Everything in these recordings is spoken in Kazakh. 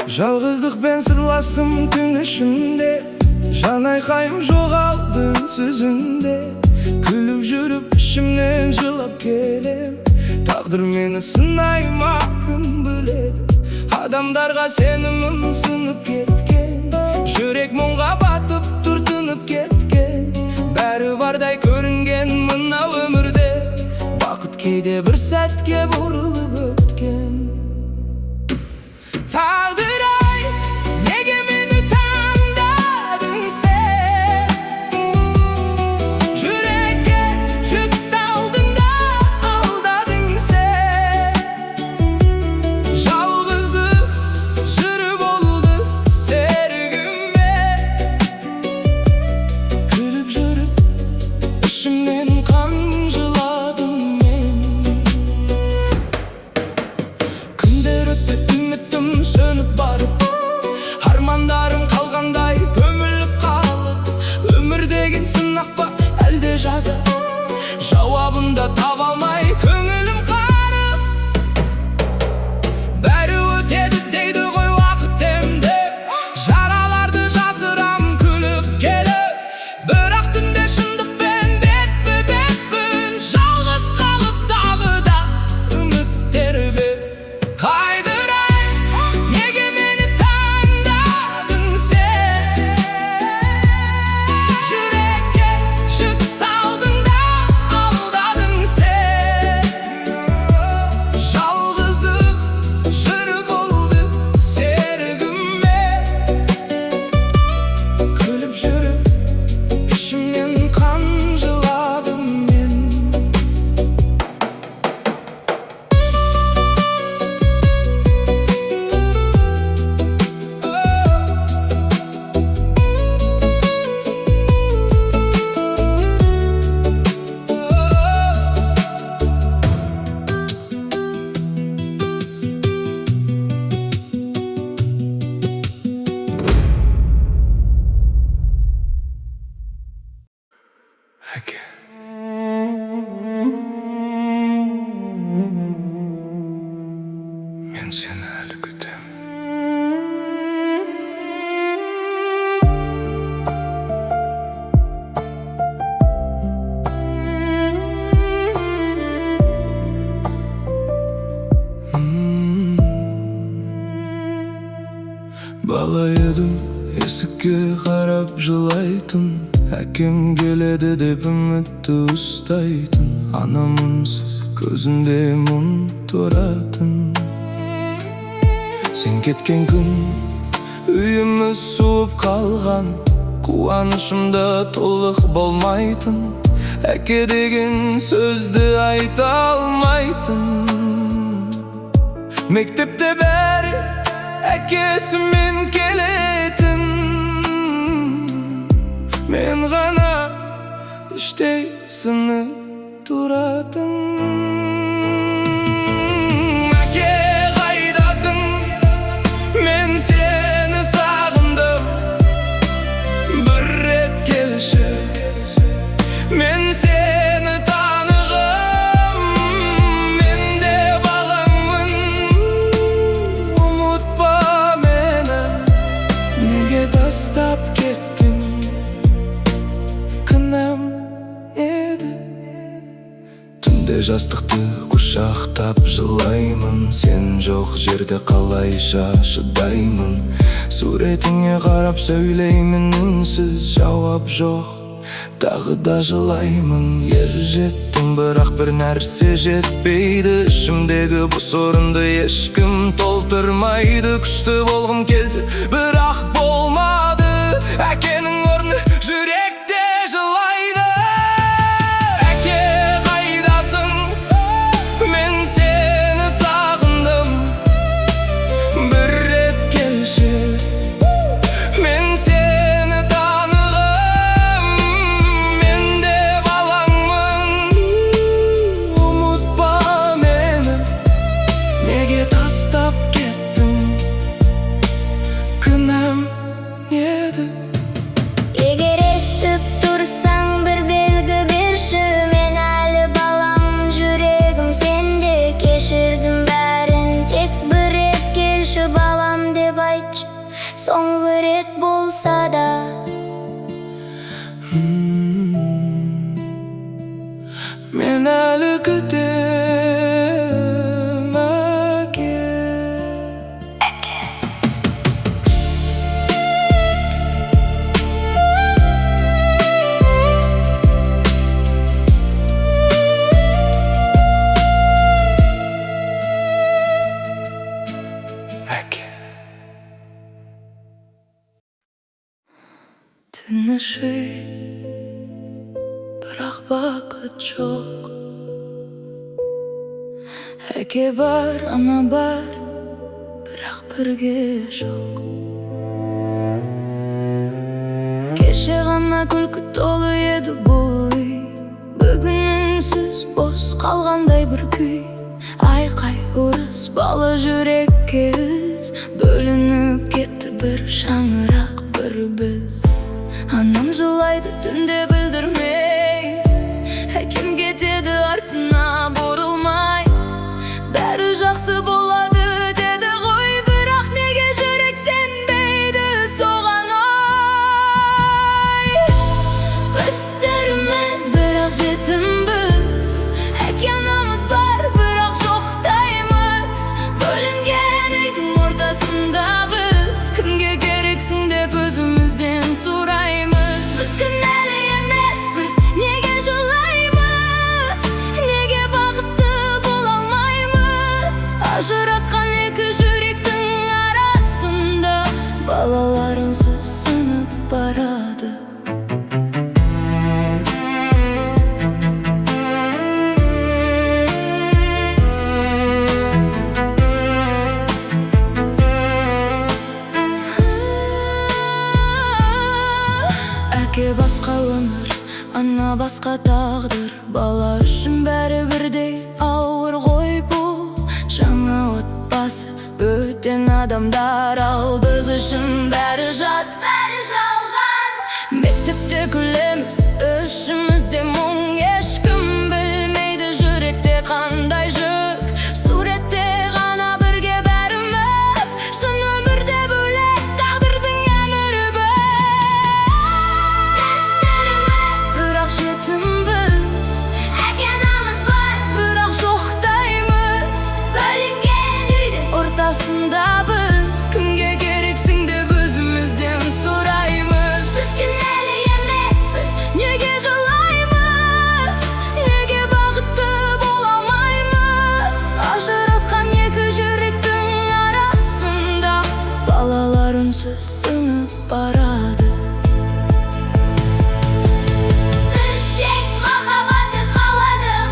Жалғыздықпен сырластым түн ішінде, жан айқайым жоғалды үнсізінде. Күліп жүріп ішімнен жылап келем, тағдыр мені сынай ма кім біледі. Адамдарға сенімім сынып кеткен, жүрек мұңға батып түртініп кеткен. Бәрі бардай көрінген мына өмірде, бақыт кейде бір сәтке бұрылып өткен. Тағдыр-ай, неге мені таңдадың сен? Жүрекке жүк салдың да алдадың сен. Жалғыздық жыры болды серігіме. Күліп жүріп ішімнен қан жыладым мен. Күндер өтті, үмітім сөніп барып, армандарым қалғандай көміліп қалып. Өмір деген сынақ па әлде жаза, жауабын да таба алмай көңілім қарып. Бәрі өтеді дейді ғой уақыт демдеп, жараларды жасырам күліп келіп. Бірақ түнде шындықпен бетпе-бетпін, жалғыз қалып тағы да үміт тербеп. Тағдыр-ай, неге мені таңдадың сен? Жүрекке жүк салдың да алдадың сен. Жалғыздық жыры болды серігіме. Күліп жүріп ішімнен қан жыладым мен. Әке, мен сені әлі күтем. Бала едім, есікке қарап жылайтын, әкем келеді деп үмітті ұстайтын. Анам үнсіз көзінде мұң тұратын. Сен кеткен күн үйіміз суып қалған, қуанышымда толық болмайтын. Әке деген сөзді айта алмайтын. Мектепте бәрі әкесімен келетін, мен ғана іштей сынып тұратын. Әке қайдасың? Мен сені сағындым, бір рет келші. Мен сені танығым, мен де балаңмын. Ұмытпа мені, неге тастап кеттің? Кінәм еді. Түнде жастықты құшақтап жылаймын, сен жоқ жерде қалайша шыдаймын. Суретіңе қарап сөйлеймін үнсіз, жауап жоқ, тағы да жылаймын. Ер жеттім, бірақ бір нәрсе жетпейді. Ішімдегі бос орынды ешкім толтырмайды. Күшті болғым келді, бірақ болмады. Әкенің орны жүректе жылайды. Әке қайдасың? Мен сені сағындым, бір рет келші. Мен сені танығым, мен де балаңмын. Ұмытпа мені, неге тастап кеттің? Кінәм болса да. Мен әлі күтем, әке. Тыныш үй, бірақ бақыт жоқ. Әке бар, ана бар, бірақ бірге жоқ. Кеше ғана күлкі толы еді бұл үй, бүгін үнсіз бос қалғандай бір күй. Айқай ұрыс бала жүрекке із, бөлініп кетті бір шаңырақ, бір біз. Анам жылайды түнде білдірмей, әкем кетеді артына бұрылмай. Бәрі жақсы болады деді ғой, бірақ неге жүрек сенбейді соған, ой. Өстеріміз бірақ жетімбіз, әке анамыз бар бірақ жоқтаймыз. Бөлінген үйдің ортасында біз, кімге керексің деп өзімізден сұраймыз. Біз кінәлі емеспіз, неге жылаймыз, неге бақытты бола алмаймыз. Ажырасқан екі жүректің арасында балаларынсыз сынып барады. Әке басқа өмір, ана басқа тағдыр, бала үшін бәрі бірдей ауыр ғой бұл. Жаңа отбасы, бөтен адамдар, ал біз үшін бәрі жат, бәрі жалған. Мектепте күлеміз, ішімізде мұң, ешкім білмейді жүректе қандай жүк. Суретте ғана бірге бәріміз, шын өмірде бөлек тағдырдың әмірі біз. Бірақ жетімбіз, әке анамыз бар бірақ жоқтаймыз. Бөлінген үйдің ортасында біз, кімге керексің деп өзімізден сұраймыз. Біз кінәлі емеспіз, неге жылаймыз, неге бақытты бола алмаймыз. Ажырасқан екі жүректің арасында балалар үнсіз сынып барады. Біз тек махаббатты қаладық,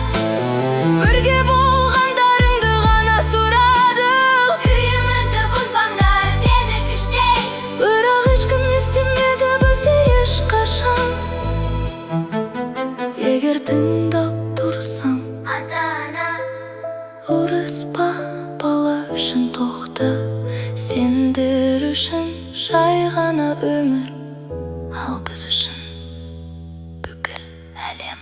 бірге болғандарыңды ғана сұрадық. Үйімізді бұзбаңдар дедік іштей, бірақ ешкім естімеді бізді ешқашан. Егер тыңдап тұрсаң, ата-ана, ұрыспа бала үшін тоқта. Сендер үшін жай ғана өмір, ал біз үшін бүкіл әлем.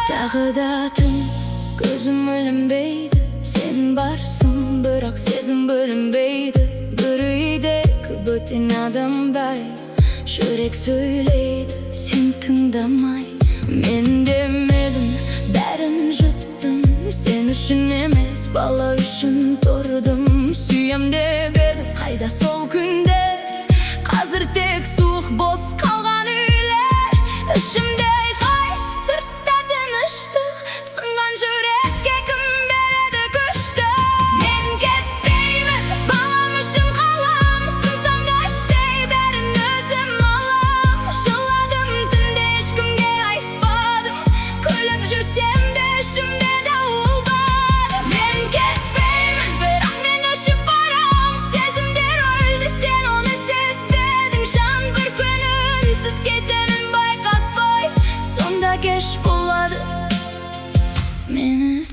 Тағы да түн, көзім ілінбейді, сен барсың, бірақ сезім бөлінбейді. Бір үйдегі бөтен адамдай жүрек сөйлейді, сен тыңдамай. Мен демедім, бәрін жұттым, сен үшін емес бала үшін тұрдым. Сүйем деп еді, қайда сол күндер, қазір тек суық бос қалған үйлер. Ішімде айқай, сыртта тыныштық, сынған жүрекке кім береді күшті. Мен кетпеймін, балам үшін қалам, сынсам да іштей бәрін өзім алам. Жыладым түнде, ешкімге айтпадым, күліп жүрсем де ішімде дауыл бар. Мен кетпеймін, бірақ мен өшіп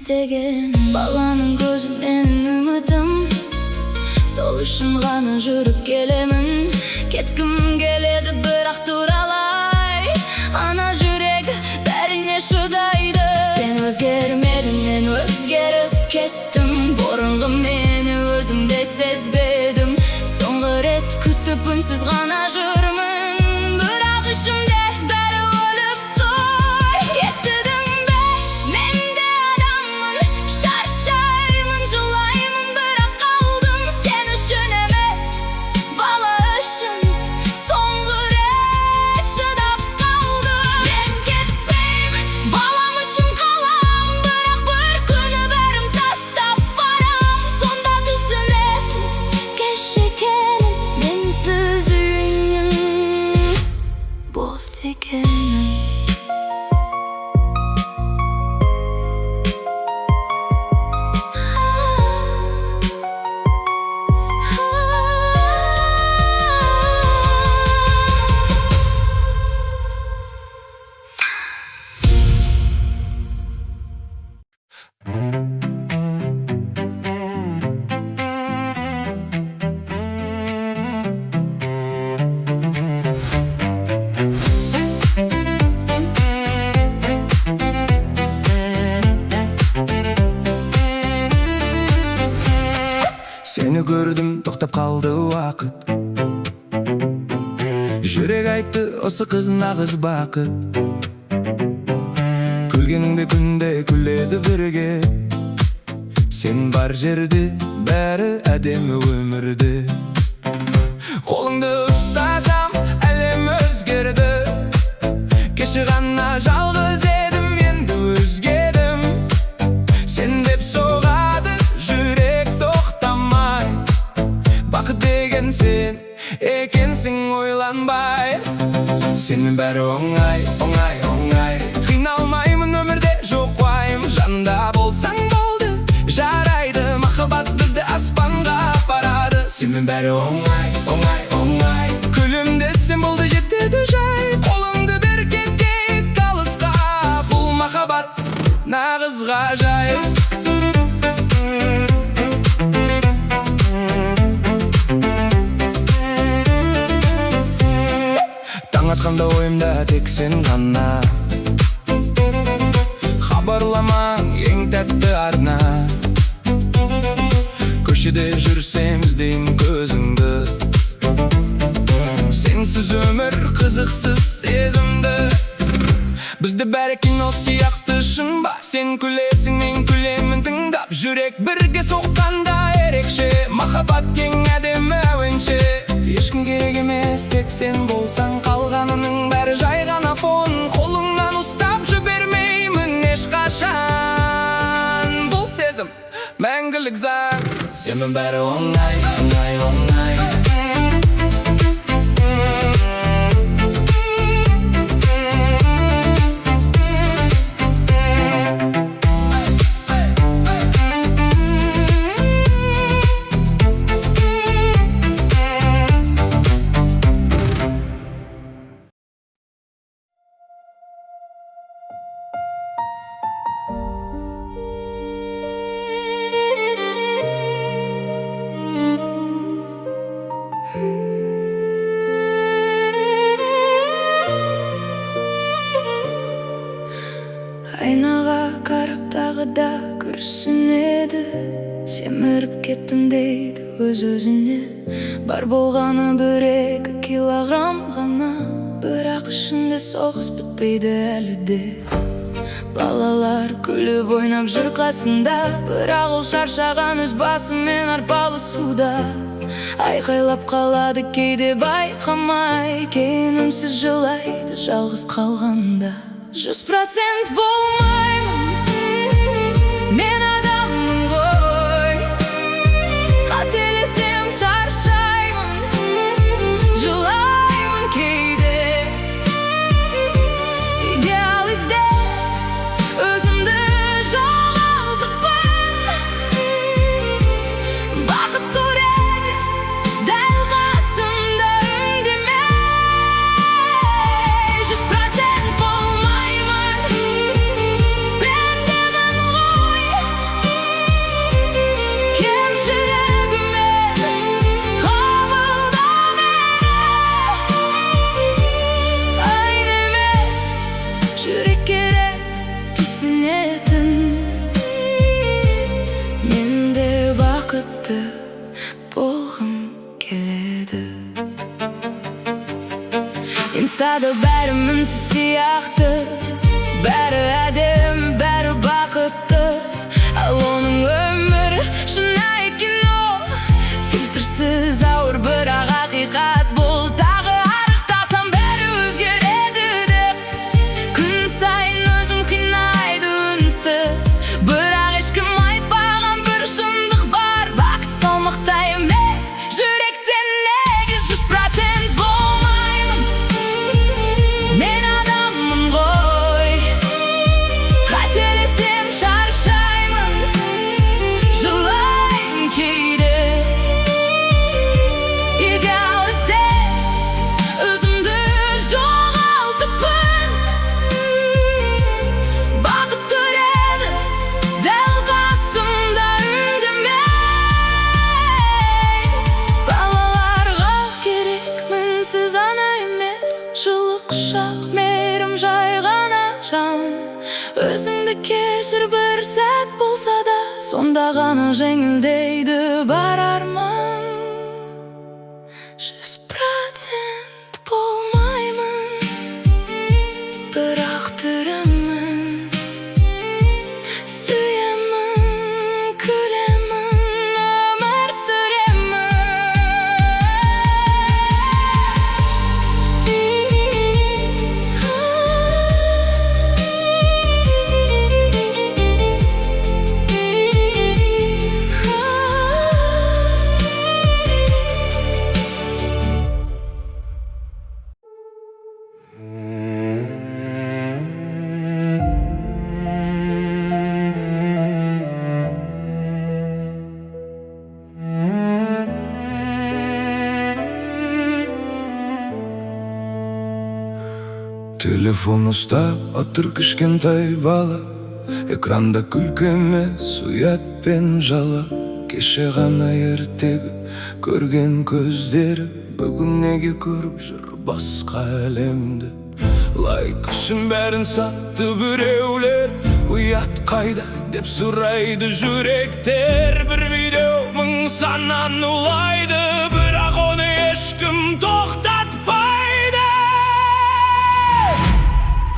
istegen. Balanın gözü menin ümidim, sol үшін ғана жүріп келемін. Кеткім келеді бірақ туралай, ана жүрегі бәріне шыдайды. Сен өзгермедің, мен өзгеріп кеттім. Бұрынғы мені өзімде сезбедім. Соңғы рет күтіп үнсіз ғана жүрмін, бірақ ішімде бәрі өліп тұр. Естідің бе, мен де адаммын, шаршаймын, жылаймын, бірақ қалдым сен үшін емес, бала үшін. Соңғы рет шыдап қалдым. Мен кетпеймін, балам үшін қалам, бірақ бір күні бәрін тастап барам. Сонда түсінесің, кеш екенін, менсіз үйіңнің бос екенін. Seni gördüm, toktap kaldı vakit. Жүрек айтты, осы қыз нағыз бақыт. Күлгеніңде күнде күледі бірге. Сен бар жерде, бәрі әдемі өмірде. Қолыңды ұстасам, әлем өзгерді. Кеше ғана жалғыз едім, енді өзгедім. Сен деп соғады жүрек тоқтамай. Бақыт деген сен екенсің ойланбай. Сенің бәрі оңай, оңай, оңай. Қиналмаймын өмірде, жоқ уайым. Жанымда болсаң болды, жарайды. Махаббат бізді аспанға апарады. Сенің бәрі оңай, оңай, оңай. Күлімдесем болды, жетеді жай. Қолыңды бер кетейік алысқа. Бұл махаббат нағыз ғажайып. Таң атқанда ойымда тек сен ғана. Хабарламаң ең тәтті арна. Көшеде жүрсем іздейін көзіңді. Сенсіз өмір қызықсыз сезімді. Бізді бәрі кино сияқты шын ба? Сен күлесің, мен күлемін тыңдап. Жүрек бірге соққанда ерекше. Махаббат ең әдемі әуенше. Ешкім керек емес, тек сен болсаң. Қалғанының бәрі жай ғана фон. Қолыңнан ұстап жібермеймін ешқашан. Бұл сезім мәңгілік заң. Сенің бәрі оңай, оңай, оңай. Айнаға қарап тағы да күрсінеді. Семіріп кеттім дейді өз-өзіне. Бар болғаны 1-2 килограмм ғана, бірақ ішінде соғыс бітпейді әлі де. Балалар күліп ойнап жүр қасында, бірақ ол шаршаған өз басымен арпалысуда. Айқайлап қалады кейде байқамай, кейін үнсіз жылайды жалғыз қалғанда. 100% болмаймын, мен адаммын ғой. Қателесем шаршаймын, жылаймын кейде. Идеал іздеп өзімді жоғалтыппын. Бақыт көреді дәл қасымда үндемей. 100% болмаймын, Al onun ömrü şunday kino, filtrsiz ağır birak hakikat bul. Tagı arıqtasam beri özgeredi dep, kun sayın özüm kıynaydı үнсіз. Birak ешкім айтпаған bir шындық бар, бақыт салмақта емес, жүректен неге 100% болмаймын. Мен адаммын ғой, қателесем шаршаймын, жылаймын кейде. Идеал іздеп, өзімді жоғалтыппын. Бақыт көреді дәл қасымда үндемей. Балаларға керек мінсіз ана емес, жылы құшақ мейірім жай ғана жан. Өзіңді кешір бір сәт болса да, сонда ғана жеңілдейді бар арман. 100% болмаймын, бірақ тірімін. Сүйемін, күлемін, өмір сүремін. Телефон ұстап отыр кішкентай бала, экранда күлкі емес, ұят пен жала. Кеше ғана ертегі көрген көздері, бүгін неге көріп жүр басқа әлемді. Лайк үшін бәрін сатты біреулер, ұят қайда деп сұрайды жүректер. Бір видео мың саннан улайды, бірақ оны ешкім тоқтатпайды.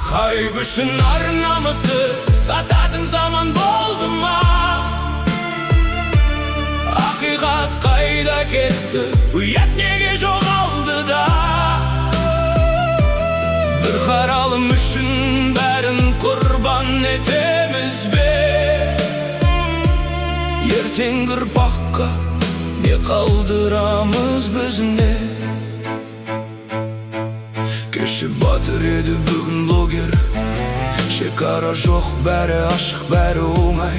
Хайп үшін ар намысты сататын заман болды ма? Ақиқат қайда кетті, ұят неге жоғалды да? Бір қаралым үшін бәрін құрбан етеміз бе? Ертеңгі ұрпаққа не қалдырамыз бізіне? Кеше батыр еді, бүгін блогер. Шекара жоқ, бәрі ашық, бәрі оңай.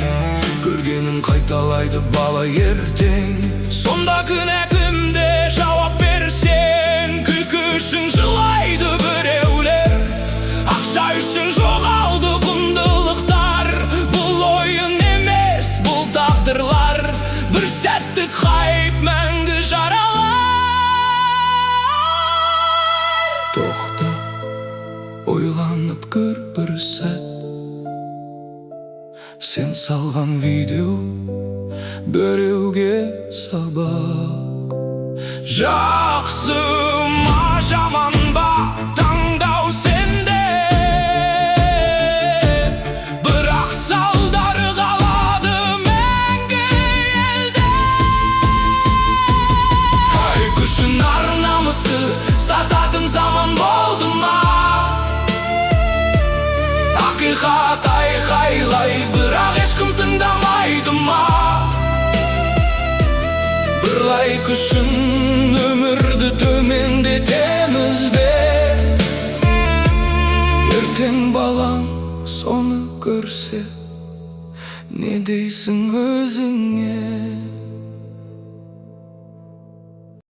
Көргенін қайталайды бала ертең. Сонда күнә кімде, жауап берсең? Күлкі үшін жылайды біреулер, ақша үшін жоғалды құндылықтар. Бұл ойын емес, бұл тағдырлар. Бір сәттік хайп мәңгі жаралар. Тоқта, ойланып көр бір сәт. Сен салған видео біреуге сабақ. Жақсы ма, жаман ба, таңдау сенде. Бірақ салдары қалады мәңгі елде. Хайп үшін ар намысты сататын заман болды ма? Ақиқат айқайлай, бірақ ешкім тыңдамайды ма? Бір лайк үшін өмірді төмендетеміз бе? Ертең балаң соны көрсе, не дейсің өзіңе?